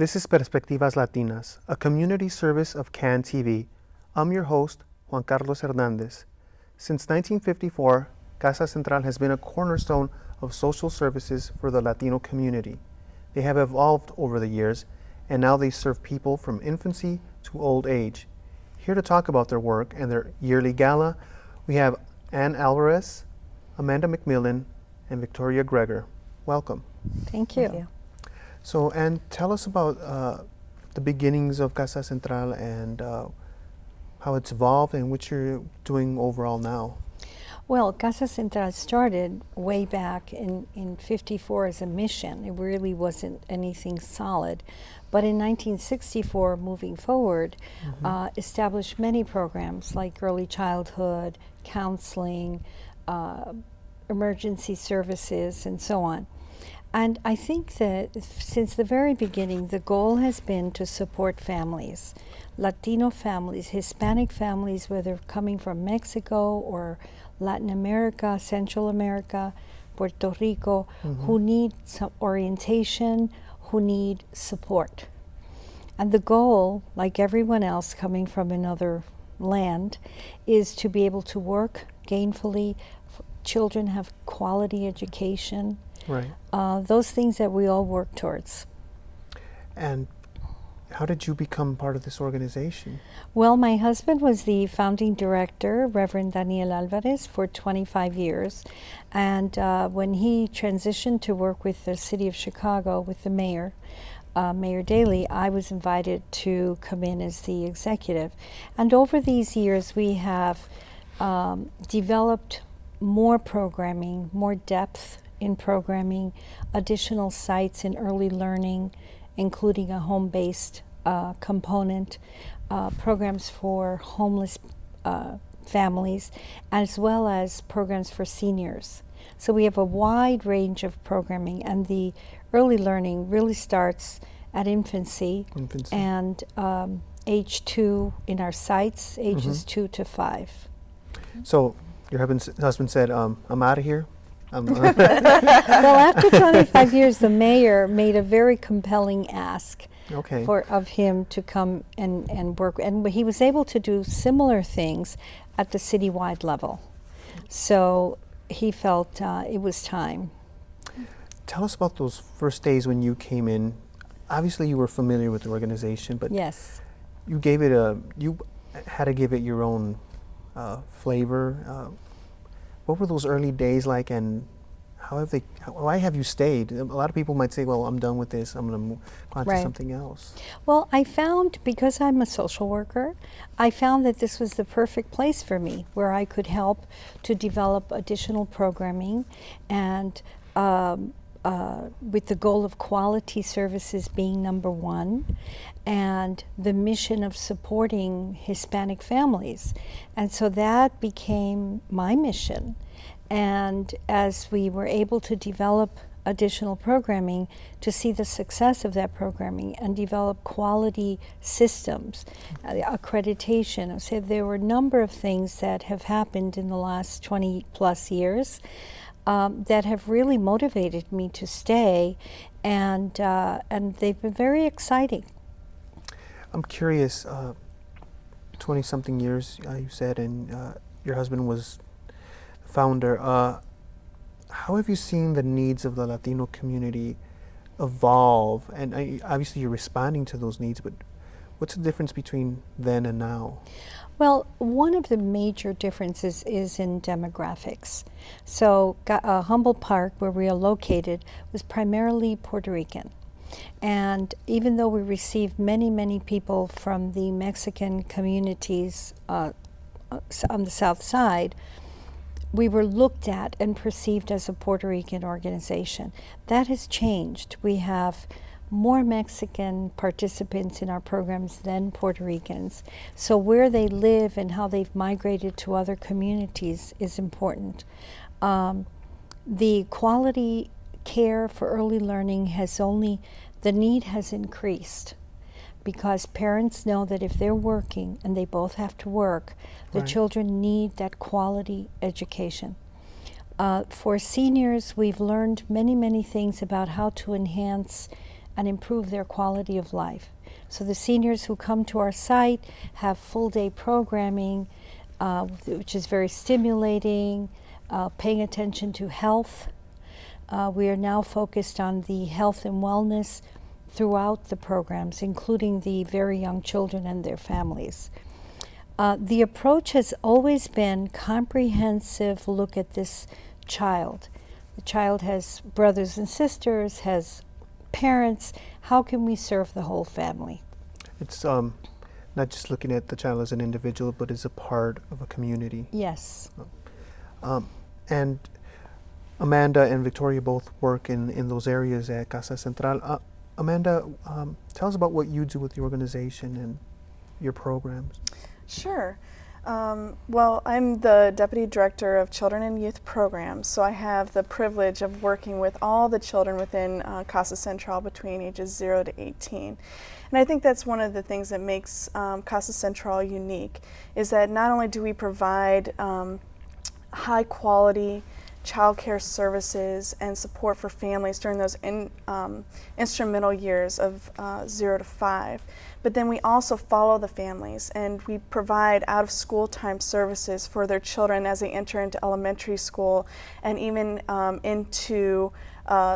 This is Perspectivas Latinas, a community service of CAN TV. I'm your host, Juan Carlos Hernandez. Since 1954, Casa Central has been a cornerstone of social services for the Latino community. They have evolved over the years, and now they serve people from infancy to old age. Here to talk about their work and their yearly gala, we have Ann Alvarez, Amanda McMillan, and Victoria Greger. Welcome. Thank you. Thank you. So, Ann, tell us about the beginnings of Casa Central and how it's evolved and what you're doing overall now. Well, Casa Central started way back in 54 as a mission. It really wasn't anything solid. But in 1964, moving forward, established many programs like early childhood, counseling, emergency services, and so on. And I think that since the very beginning, the goal has been to support families, Latino families, Hispanic families, whether coming from Mexico or Latin America, Central America, Puerto Rico, who need some orientation, who need support. And the goal, like everyone else coming from another land, is to be able to work gainfully, children have quality education, Right. those things that we all work towards. And how did you become part of this organization? Well, my husband was the founding director, Reverend Daniel Alvarez, for 25 years. And when he transitioned to work with the city of Chicago, with the mayor, Mayor Daley, I was invited to come in as the executive. And over these years, we have developed more programming, more depth in programming, additional sites in early learning, including a home-based component, programs for homeless families, as well as programs for seniors. So we have a wide range of programming, and the early learning really starts at infancy. And age 2 in our sites, ages 2 to 5. So your husband said, I'm out of here. Well, after 25 years, the mayor made a very compelling ask of him to come and work. And he was able to do similar things at the citywide level. So he felt it was time. Tell us about those first days when you came in. Obviously, you were familiar with the organization, but yes, you had to give it your own flavor. What were those early days like, and why have you stayed? A lot of people might say, well, I'm done with this, I'm going to move on to something else. Well, I found, because I'm a social worker, I found that this was the perfect place for me, where I could help to develop additional programming, and with the goal of quality services being number one, and the mission of supporting Hispanic families. And so that became my mission. And as we were able to develop additional programming, to see the success of that programming and develop quality systems, accreditation. So there were a number of things that have happened in the last 20 plus years that have really motivated me to stay, and they've been very exciting. I'm curious, 20-something years, you said, and your husband was the founder. How have you seen the needs of the Latino community evolve? And obviously you're responding to those needs, but what's the difference between then and now? Well, one of the major differences is in demographics. So Humboldt Park, where we are located, was primarily Puerto Rican. And even though we received many, many people from the Mexican communities on the south side, we were looked at and perceived as a Puerto Rican organization. That has changed. We have more Mexican participants in our programs than Puerto Ricans. So where they live and how they've migrated to other communities is important. The quality care for early learning the need has increased, because parents know that if they're working, and they both have to work, the children need that quality education. For seniors, we've learned many, many things about how to enhance and improve their quality of life. So the seniors who come to our site have full-day programming, which is very stimulating, paying attention to health. We are now focused on the health and wellness throughout the programs, including the very young children and their families. The approach has always been comprehensive look at this child. The child has brothers and sisters, has parents. How can we serve the whole family? It's not just looking at the child as an individual, but as a part of a community. Yes. And Amanda and Victoria both work in those areas at Casa Central. Amanda, tell us about what you do with the organization and your programs. Sure. Well, I'm the Deputy Director of Children and Youth Programs, so I have the privilege of working with all the children within Casa Central between ages 0 to 18. And I think that's one of the things that makes Casa Central unique, is that not only do we provide high quality child care services and support for families during those instrumental years of 0 to 5, but then we also follow the families and we provide out of school time services for their children as they enter into elementary school and even into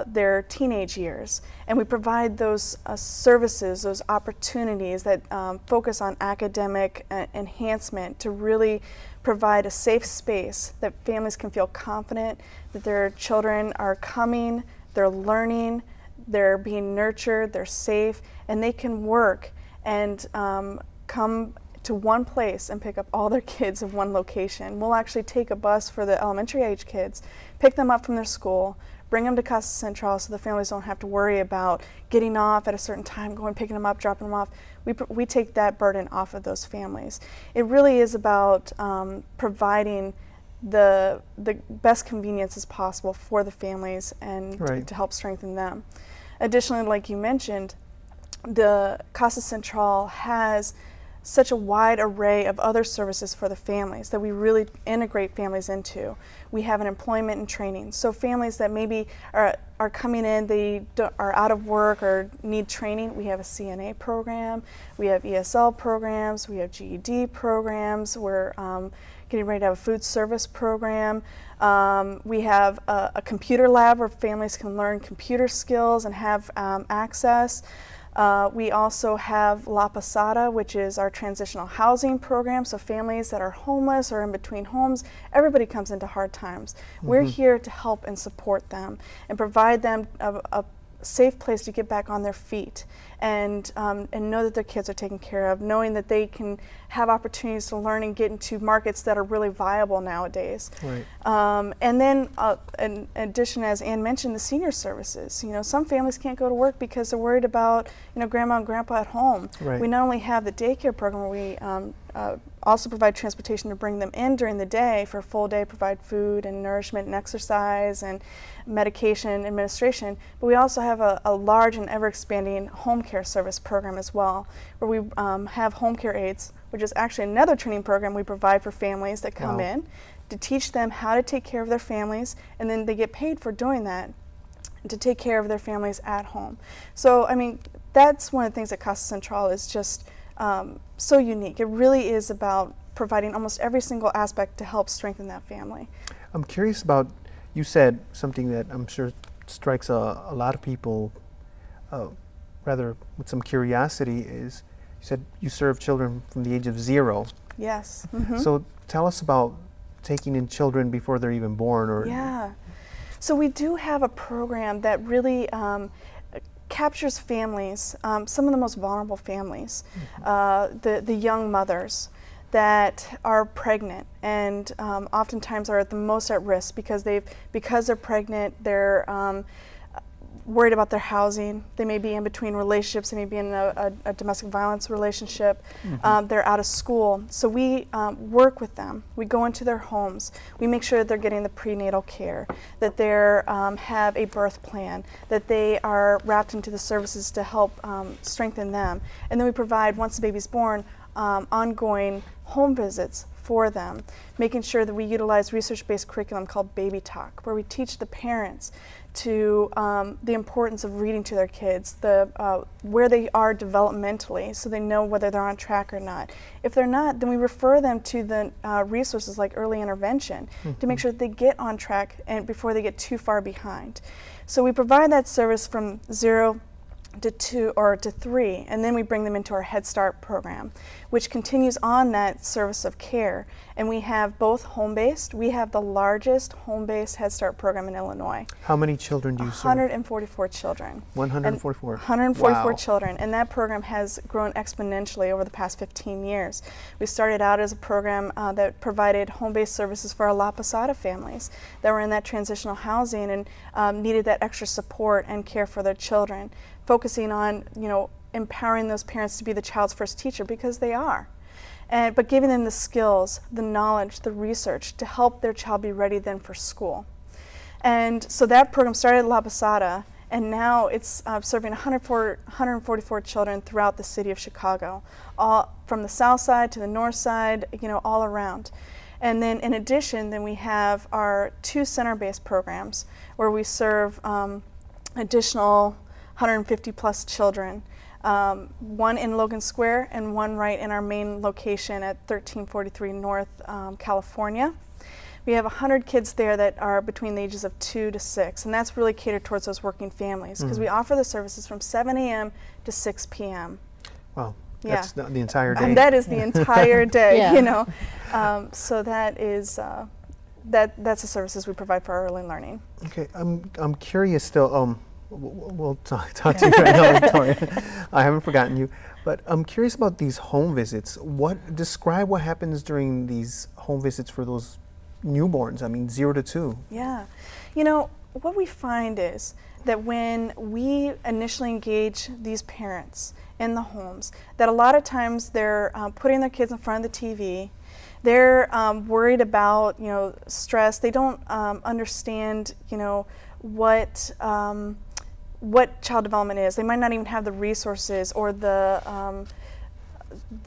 their teenage years. And we provide those services, those opportunities that focus on academic enhancement to really provide a safe space that families can feel confident that their children are coming, they're learning, they're being nurtured, they're safe, and they can work and come to one place and pick up all their kids in one location. We'll actually take a bus for the elementary age kids, pick them up from their school, bring them to Casa Central so the families don't have to worry about getting off at a certain time, going, picking them up, dropping them off. We take that burden off of those families. It really is about providing the best conveniences possible for the families and Right. to help strengthen them. Additionally, like you mentioned, the Casa Central has such a wide array of other services for the families that we really integrate families into. We have an employment and training. So families that maybe are coming in, they are out of work or need training, we have a CNA program, we have ESL programs, we have GED programs, we're getting ready to have a food service program. We have a computer lab where families can learn computer skills and have access. We also have La Posada, which is our transitional housing program. So families that are homeless or in between homes, everybody comes into hard times. Mm-hmm. We're here to help and support them and provide them a safe place to get back on their feet and know that their kids are taken care of, knowing that they can have opportunities to learn and get into markets that are really viable nowadays. Right. And then in addition, as Ann mentioned, the senior services. You know, some families can't go to work because they're worried about, you know, grandma and grandpa at home. Right. We not only have the daycare program where we also provide transportation to bring them in during the day for a full day, provide food and nourishment and exercise and medication administration, but we also have a large and ever expanding home care service program as well, where we have home care aides, which is actually another training program we provide for families that come Wow. in to teach them how to take care of their families, and then they get paid for doing that and to take care of their families at home. So, I mean, that's one of the things at Casa Central is just so unique. It really is about providing almost every single aspect to help strengthen that family. I'm curious about, you said something that I'm sure strikes a lot of people rather with some curiosity is, you said you serve children from the age of 0. Yes. Mm-hmm. So tell us about taking in children before they're even born. Or Yeah. So we do have a program that really captures families, some of the most vulnerable families, mm-hmm. The young mothers that are pregnant and oftentimes are at the most at risk because they're pregnant, they're worried about their housing, they may be in between relationships, they may be in a domestic violence relationship, mm-hmm. They're out of school. So we work with them, we go into their homes, we make sure that they're getting the prenatal care, that they have a birth plan, that they are wrapped into the services to help strengthen them. And then we provide, once the baby's born, ongoing home visits for them, making sure that we utilize research-based curriculum called Baby Talk, where we teach the parents to the importance of reading to their kids, where they are developmentally, so they know whether they're on track or not. If they're not, then we refer them to the resources like early intervention to make sure that they get on track and before they get too far behind. So we provide that service from 0 to 2 or to 3, and then we bring them into our Head Start program, which continues on that service of care. And we have both home-based. We have the largest home-based Head Start program in Illinois. How many children do you serve? 144 children. 144. 144 Wow. children, and that program has grown exponentially over the past 15 years. We started out as a program that provided home-based services for our La Posada families that were in that transitional housing and needed that extra support and care for their children, focusing on, empowering those parents to be the child's first teacher, because they are. But giving them the skills, the knowledge, the research to help their child be ready then for school. And so that program started at La Posada, and now it's serving 144 children throughout the city of Chicago, all from the south side to the north side, all around. And then in addition, then we have our 2 center-based programs where we serve additional 150 plus children, one in Logan Square and one right in our main location at 1343 North California. We have 100 kids there that are between the ages of 2 to 6, and that's really catered towards those working families, because we offer the services from 7 a.m. to 6 p.m. Wow. Yeah. That's the entire day. And that is the entire day, Yeah. So that is that's the services we provide for our early learning. Okay, I'm curious still. We'll talk to you right now, Victoria. I haven't forgotten you, but I'm curious about these home visits. Describe what happens during these home visits for those newborns? 0 to 2. Yeah, what we find is that when we initially engage these parents in the homes, that a lot of times they're putting their kids in front of the TV. They're worried about stress. They don't understand what child development is. They might not even have the resources or the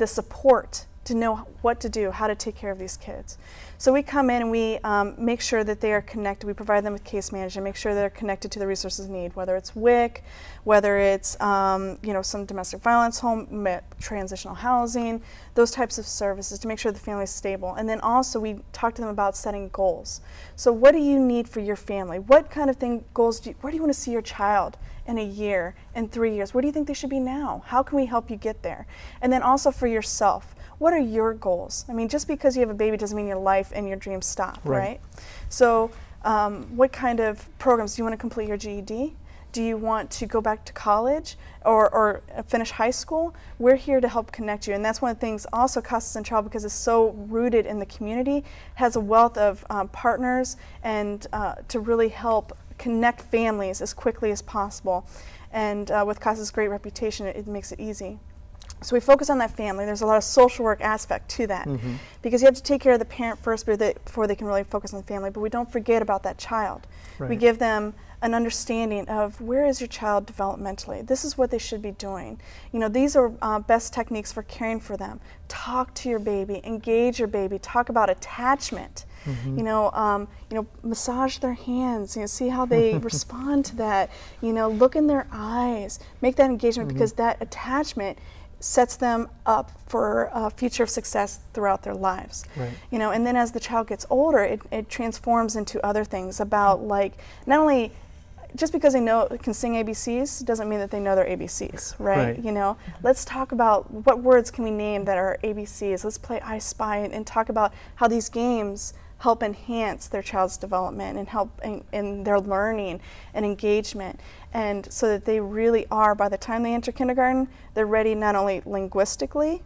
support to know what to do, how to take care of these kids. So we come in and we make sure that they are connected. We provide them with case management, make sure they're connected to the resources they need, whether it's WIC, whether it's some domestic violence, home transitional housing, those types of services to make sure the family is stable. And then also we talk to them about setting goals. So what do you need for your family? What kind of goals where do you want to see your child in a year, in 3 years? Where do you think they should be now? How can we help you get there? And then also for yourself, what are your goals? Just because you have a baby doesn't mean your life and your dreams stop, right? So what kind of programs? Do you want to complete your GED? Do you want to go back to college or finish high school? We're here to help connect you. And that's one of the things also Casa Central, because it's so rooted in the community, has a wealth of partners and to really help connect families as quickly as possible. And with Casa's great reputation, it makes it easy. So we focus on that family. There's a lot of social work aspect to that, because you have to take care of the parent first before they can really focus on the family. But we don't forget about that child. Right. We give them an understanding of where is your child developmentally. This is what they should be doing. These are best techniques for caring for them. Talk to your baby, engage your baby, talk about attachment. Massage their hands, see how they respond to that. Look in their eyes, make that engagement, because that attachment sets them up for a future of success throughout their lives. Right. And then as the child gets older, it transforms into other things about, like, not only just because they can sing ABCs doesn't mean that they know their ABCs, right? Let's talk about what words can we name that are ABCs. Let's play I Spy and talk about how these games help enhance their child's development and help in their learning and engagement, and so that they really are, by the time they enter kindergarten, they're ready not only linguistically,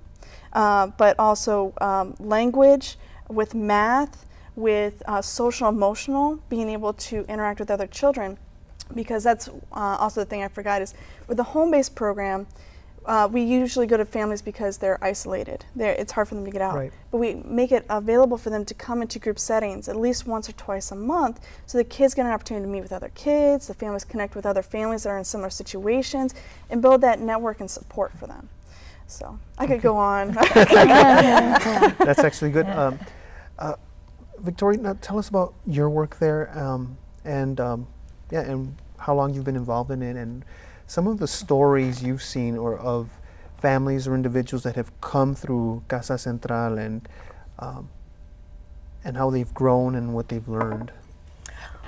but also language, with math, with social emotional, being able to interact with other children. Because that's also the thing I forgot is, with the home-based program, we usually go to families because they're isolated. It's hard for them to get out. Right. But we make it available for them to come into group settings at least once or twice a month, so the kids get an opportunity to meet with other kids, the families connect with other families that are in similar situations, and build that network and support for them. So I could go on. That's actually good. Victoria, now tell us about your work there, and how long you've been involved in it, and some of the stories you've seen or of families or individuals that have come through Casa Central, and how they've grown and what they've learned.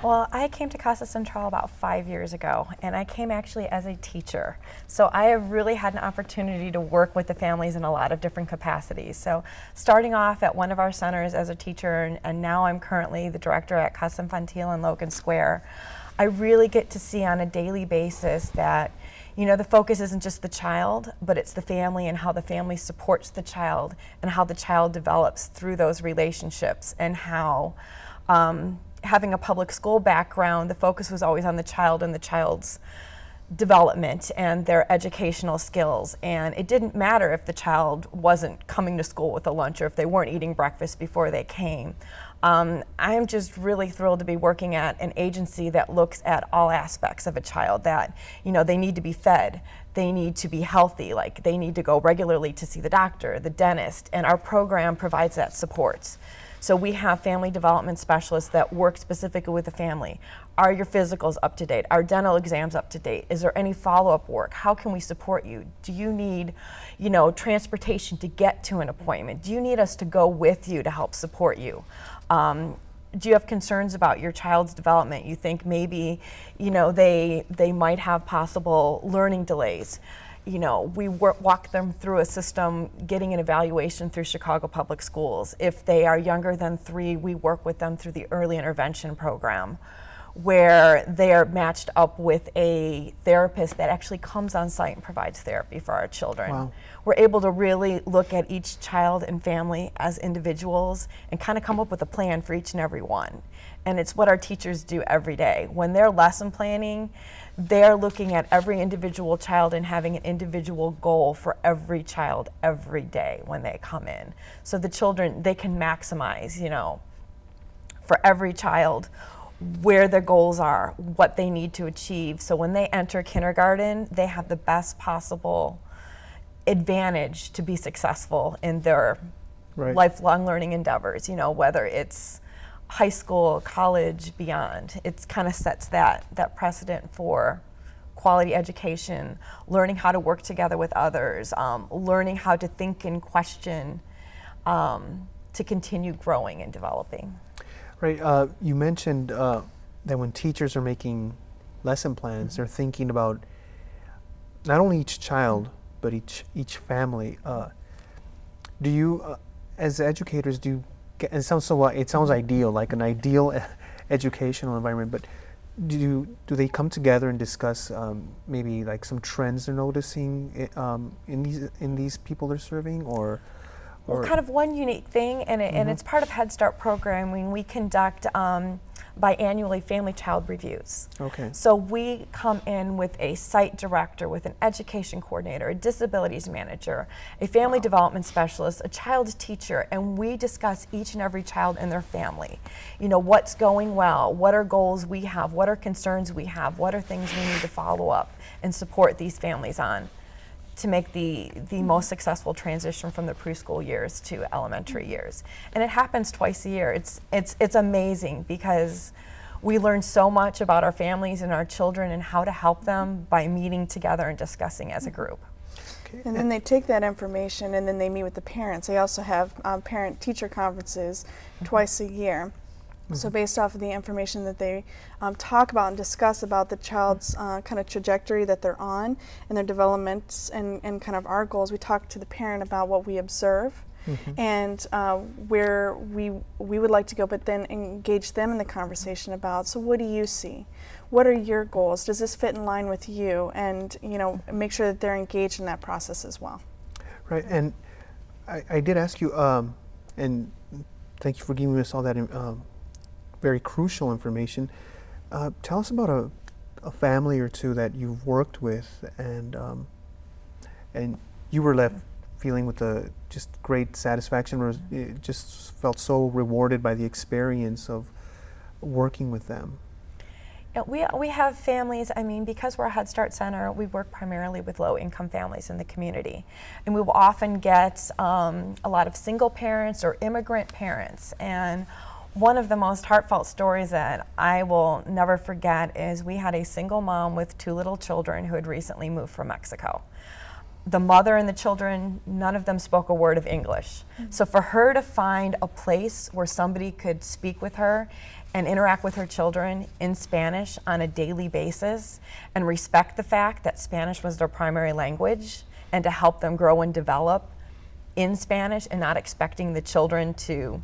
Well, I came to Casa Central about 5 years ago, and I came actually as a teacher. So I have really had an opportunity to work with the families in a lot of different capacities. So starting off at one of our centers as a teacher, and now I'm currently the director at Casa Infantil in Logan Square, I really get to see on a daily basis that, you know, the focus isn't just the child, but it's the family and how the family supports the child and how the child develops through those relationships, and how having a public school background, the focus was always on the child and the child's development and their educational skills. And it didn't matter if the child wasn't coming to school with a lunch or if they weren't eating breakfast before they came. I'm just really thrilled to be working at an agency that looks at all aspects of a child, that, you know, they need to be fed, they need to be healthy, like they need to go regularly to see the doctor, the dentist, and our program provides that support. So we have family development specialists that work specifically with the family. Are your physicals up to date? Are dental exams up to date? Is there any follow-up work? How can we support you? Do you need, you know, transportation to get to an appointment? Do you need us to go with you to help support you? Do you have concerns about your child's development? You think maybe, you know, they might have possible learning delays. You know, we walk them through a system, getting an evaluation through Chicago Public Schools. If they are younger than 3, we work with them through the early intervention program, where they are matched up with a therapist that actually comes on site and provides therapy for our children. Wow. We're able to really look at each child and family as individuals and kind of come up with a plan for each and every one. And it's what our teachers do every day. When they're lesson planning, they're looking at every individual child and having an individual goal for every child every day when they come in. So the children, they can maximize, you know, for every child where their goals are, what they need to achieve. So when they enter kindergarten, they have the best possible advantage to be successful in their lifelong learning endeavors, you know, whether it's high school, college, beyond. It kind of sets that precedent for quality education, learning how to work together with others, learning how to think and question, to continue growing and developing. Right. You mentioned that when teachers are making lesson plans, they're thinking about not only each child, but each family. Do you, as educators, it sounds ideal, like an ideal educational environment, but do they come together and discuss maybe like some trends they're noticing in these people they're serving, or Well, kind of one unique thing, and it's part of Head Start programming, we conduct biannually family child reviews. Okay. So we come in with a site director, with an education coordinator, a disabilities manager, a family development specialist, a child teacher, and we discuss each and every child and their family. You know, what's going well, what are goals we have, what are concerns we have, what are things we need to follow up and support these families on to make the most successful transition from the preschool years to elementary years. And it happens twice a year. It's amazing because we learn so much about our families and our children and how to help them by meeting together and discussing as a group. Okay. And then they take that information and then they meet with the parents. They also have parent-teacher conferences twice a year. So based off of the information that they talk about and discuss about the child's kind of trajectory that they're on and their developments and kind of our goals, we talk to the parent about what we observe and where we would like to go, but then engage them in the conversation about, so what do you see? What are your goals? Does this fit in line with you? And, you know, make sure that they're engaged in that process as well. Right, and I did ask you, and thank you for giving us all that very crucial information. Tell us about a family or two that you've worked with, and you were left feeling with just great satisfaction, or just felt so rewarded by the experience of working with them. We have families, I mean, because we're a Head Start Center, we work primarily with low-income families in the community. And we will often get a lot of single parents or immigrant parents. And one of the most heartfelt stories that I will never forget is we had a single mom with 2 little children who had recently moved from Mexico. The mother and the children, none of them spoke a word of English. So for her to find a place where somebody could speak with her and interact with her children in Spanish on a daily basis and respect the fact that Spanish was their primary language and to help them grow and develop in Spanish and not expecting the children to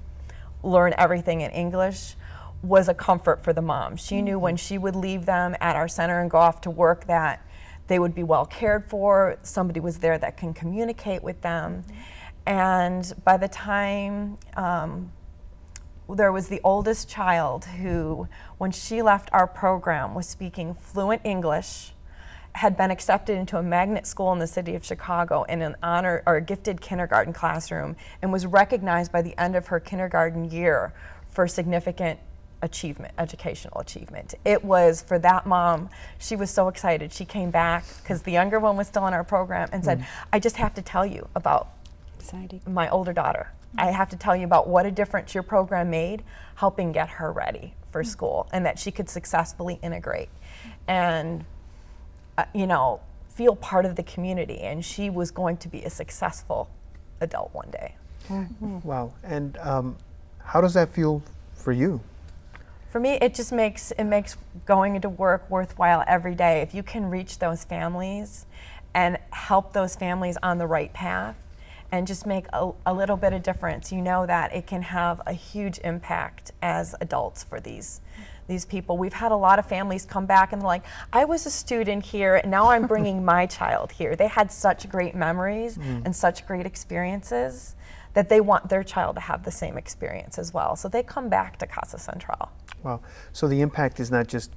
learn everything in English was a comfort for the mom. She knew when she would leave them at our center and go off to work that they would be well cared for, somebody was there that can communicate with them. And by the time there was the oldest child who, when she left our program, was speaking fluent English, had been accepted into a magnet school in the city of Chicago in an honor or a gifted kindergarten classroom, and was recognized by the end of her kindergarten year for significant achievement, educational achievement. It was, for that mom, she was so excited. She came back because the younger one was still in our program and said, I just have to tell you about my older daughter. I have to tell you about what a difference your program made helping get her ready for school and that she could successfully integrate and feel part of the community, and she was going to be a successful adult one day. Wow. And how does that feel for you? For me, it just makes going into work worthwhile every day. If you can reach those families and help those families on the right path and just make a little bit of difference, you know that it can have a huge impact as adults for these people. We've had a lot of families come back and they're like, I was a student here and now I'm bringing my child here. They had such great memories and such great experiences that they want their child to have the same experience as well. So they come back to Casa Central. Wow. So the impact is not just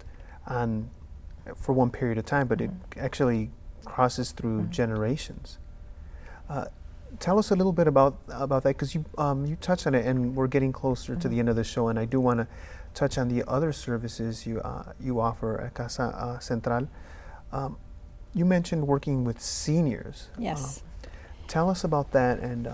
for one period of time, but it actually crosses through generations. Tell us a little bit about that, because you touched on it, and we're getting closer to the end of the show, and I do want to touch on the other services you offer at Casa Central. You mentioned working with seniors. Yes. Tell us about that, and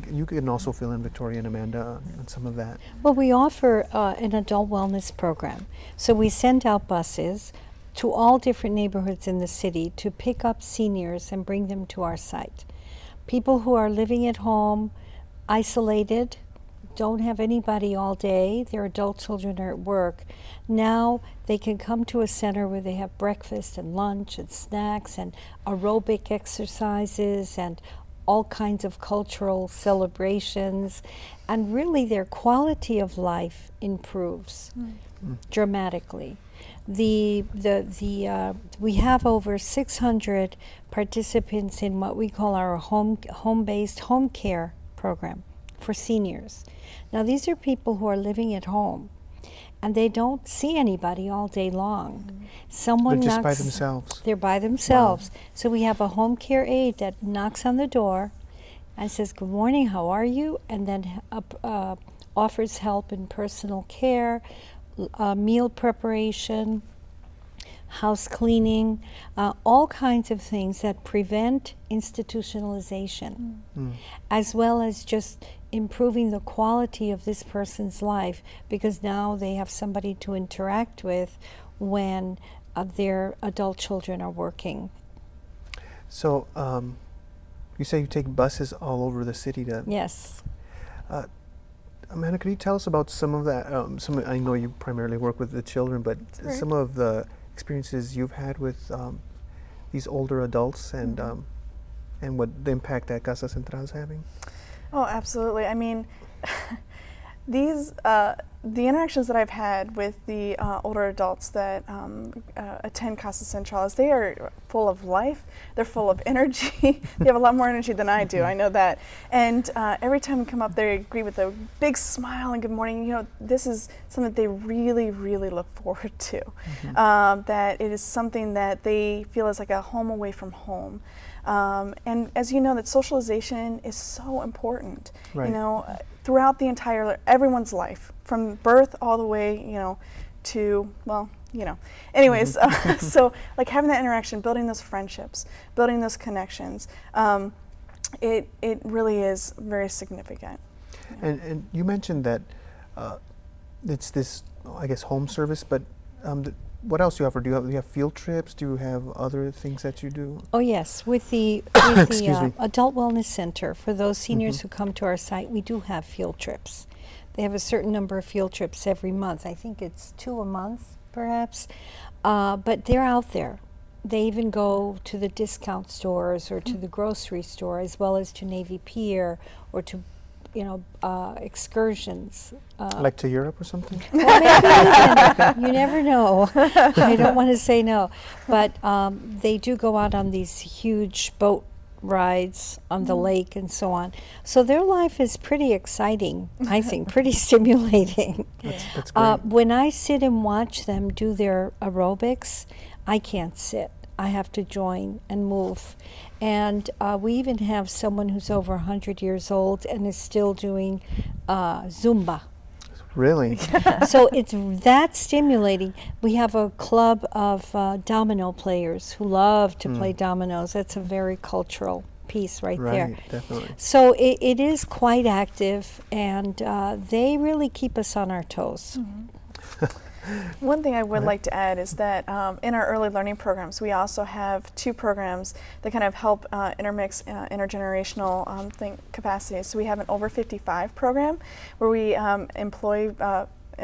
you can also fill in, Victoria and Amanda, on some of that. Well, we offer an adult wellness program. So we send out buses to all different neighborhoods in the city to pick up seniors and bring them to our site. People who are living at home, isolated, don't have anybody all day, their adult children are at work. Now they can come to a center where they have breakfast and lunch and snacks and aerobic exercises and all kinds of cultural celebrations, and really their quality of life improves dramatically. We have over 600 participants in what we call our home-based home care program for seniors. Now these are people who are living at home and they don't see anybody all day long. Someone They're just by knocks, themselves. They're by themselves. Wow. So we have a home care aide that knocks on the door and says, "Good morning, how are you?" and then offers help in personal care, meal preparation, house cleaning, all kinds of things that prevent institutionalization, as well as just improving the quality of this person's life, because now they have somebody to interact with when their adult children are working. So you say you take buses all over the city to... Yes. Amanda, could you tell us about some of that? I know you primarily work with the children, but some of the experiences you've had with these older adults and what the impact that Casa Central is having? Oh, absolutely. I mean, the interactions that I've had with the older adults that attend Casa Central, they are full of life. They're full of energy. They have a lot more energy than I do. I know that. And every time we come up, they agree with a big smile and good morning. You know, this is something that they really, really look forward to. That it is something that they feel is like a home away from home. And as you know, that socialization is so important. Right. You know, throughout the everyone's life, from birth all the way, to, well, you know. Anyways, so like having that interaction, building those friendships, building those connections, it really is very significant. Yeah. And you mentioned that it's this, I guess, home service, but what else do you offer? Do you have field trips? Do you have other things that you do? Oh yes, with the Excuse me. Adult Wellness Center, for those seniors who come to our site, we do have field trips. They have a certain number of field trips every month. I think it's 2 a month, perhaps. But they're out there. They even go to the discount stores or to the grocery store, as well as to Navy Pier or to, excursions. Like to Europe or something? Well, maybe even. You never know. I don't want to say no. But they do go out on these huge boat rides on the lake and so on. So their life is pretty exciting, I think, pretty stimulating. That's great. When I sit and watch them do their aerobics, I can't sit. I have to join and move. And we even have someone who's over 100 years old and is still doing Zumba. Really? So it's that stimulating. We have a club of domino players who love to play dominoes. That's a very cultural piece right there. Right, definitely. So it is quite active, and they really keep us on our toes. One thing I would like to add is that in our early learning programs, we also have 2 programs that kind of help intermix intergenerational capacities. So we have an over 55 program where we employ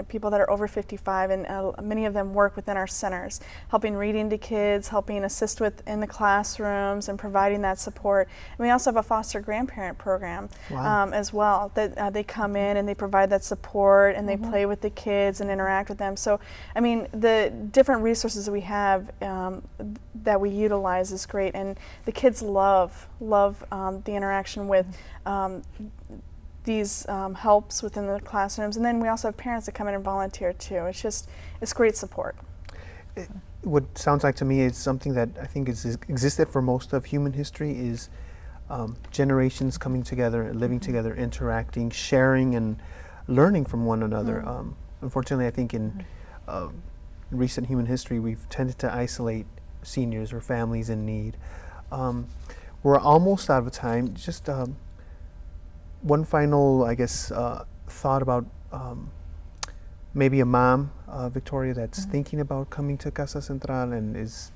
people that are over 55, and many of them work within our centers, helping reading to kids, helping assist with in the classrooms, and providing that support. And we also have a foster grandparent program as well, that they come in and they provide that support, and they play with the kids and interact with them. So, I mean, the different resources that we have that we utilize is great, and the kids love the interaction with these helps within the classrooms, and then we also have parents that come in and volunteer too. It's great support. What sounds like to me is something that I think is existed for most of human history is generations coming together, living together, interacting, sharing, and learning from one another. Unfortunately, I think in recent human history, we've tended to isolate seniors or families in need. We're almost out of time. Just one final, I guess, thought about maybe a mom, Victoria, that's thinking about coming to Casa Central and is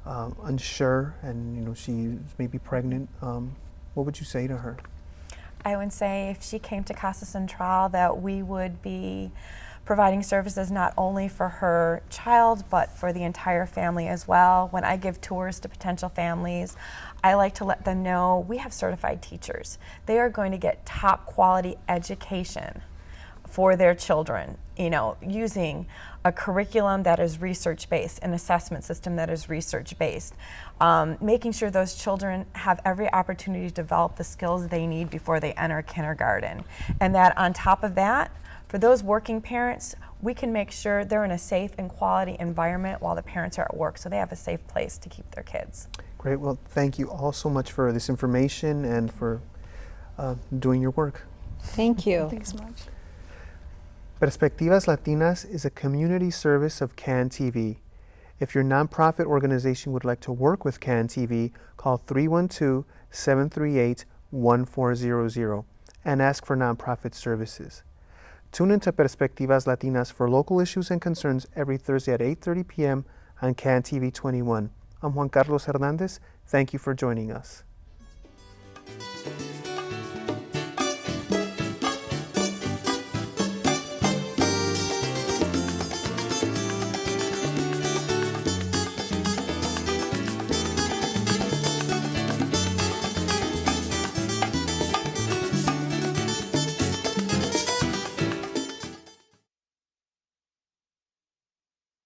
unsure, and she's maybe pregnant. What would you say to her? I would say if she came to Casa Central that we would be providing services not only for her child but for the entire family as well. When I give tours to potential families, I like to let them know we have certified teachers. They are going to get top quality education for their children, using a curriculum that is research-based, an assessment system that is research-based, making sure those children have every opportunity to develop the skills they need before they enter kindergarten. And that on top of that, for those working parents, we can make sure they're in a safe and quality environment while the parents are at work, so they have a safe place to keep their kids. Great. Well, thank you all so much for this information and for doing your work. Thank you. Thanks so much. Perspectivas Latinas is a community service of CAN TV. If your nonprofit organization would like to work with CAN TV, call 312-738-1400 and ask for nonprofit services. Tune into Perspectivas Latinas for local issues and concerns every Thursday at 8:30 p.m. on CAN TV 21. I'm Juan Carlos Hernandez. Thank you for joining us.